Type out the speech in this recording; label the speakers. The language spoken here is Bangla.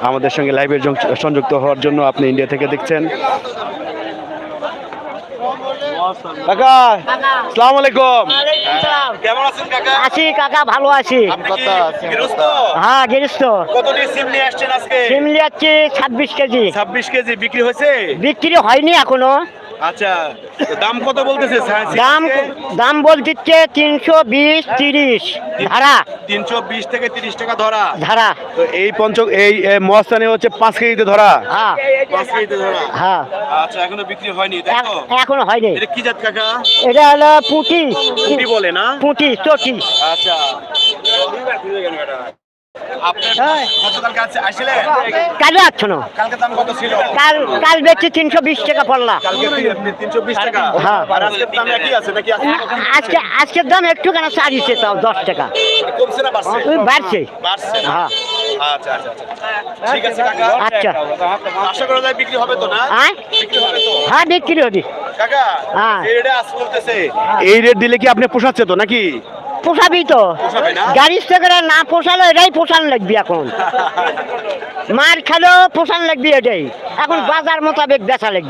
Speaker 1: আমাদের সঙ্গে লাইভে সংযুক্ত হওয়ার জন্য। আপনি ইন্ডিয়া থেকে দেখছেন। কাকা আসসালামু আলাইকুম। কেমন আছেন কাকা?
Speaker 2: আছি কাকা, ভালো আছি।
Speaker 1: গৃহস্থ?
Speaker 2: হ্যাঁ গৃহস্থ।
Speaker 1: কতটি সিম নিয়ে আসছেন আজকে?
Speaker 2: সিম লিয়াচ্ছি 26 কেজি।
Speaker 1: 26 কেজি বিক্রি হয়েছে?
Speaker 2: বিক্রি হয়নি এখনো।
Speaker 1: আচ্ছা, তো দাম কত বলতেছে?
Speaker 2: দাম বলতিচ্ছে 320 30 ধারা।
Speaker 1: 320 থেকে 30 টাকা ধরা।
Speaker 2: ধারা।
Speaker 1: তো এই মহাস্থানে হচ্ছে 5 কেজিতে ধরা।
Speaker 2: হ্যাঁ
Speaker 1: 5 কেজিতে ধরা।
Speaker 2: হ্যাঁ।
Speaker 1: আচ্ছা, এখনো বিক্রি হয়নি তাই তো?
Speaker 2: এখনো হয়নি।
Speaker 1: এটা কি জাত কাকা?
Speaker 2: এটা হলো পুঁটি।
Speaker 1: পুঁটি বলে না?
Speaker 2: পুঁটি চটি।
Speaker 1: আচ্ছা, আপনার গতকালকে আসছিলেন?
Speaker 2: কাজে আসছো না?
Speaker 1: কালকে দাম কত ছিল?
Speaker 2: কাল বেচছি 320 টাকা পড়লা।
Speaker 1: কালকে 320 টাকা।
Speaker 2: হ্যাঁ।
Speaker 1: আর আজকের দাম একই আছে নাকি?
Speaker 2: আজকের দাম একটু কেন চারিয়েছে, তাও 10 টাকা
Speaker 1: কমছে না বাড়ছে?
Speaker 2: বাড়ছে।
Speaker 1: বাড়ছে।
Speaker 2: হ্যাঁ।
Speaker 1: আচ্ছা আচ্ছা আচ্ছা, ঠিক আছে কাকা।
Speaker 2: আচ্ছা।
Speaker 1: আশা করা যায় বিক্রি হবে তো না? বিক্রি হবে তো?
Speaker 2: হ্যাঁ বিক্রি হবে
Speaker 1: কাকা,
Speaker 2: হ্যাঁ।
Speaker 1: এই রেটে আজ বলতেছে, এই রেট দিলে কি আপনি পোষাচ্ছে তো নাকি?
Speaker 2: পোষাবি তো।
Speaker 1: পোষাবে না?
Speaker 2: গাড়ির থেকে না পোষালো এটাই পোষান লাগবে এখন। মার খেলেও পোষান লাগবে এটাই এখন, বাজার মোতাবেক বেচা লাগবে।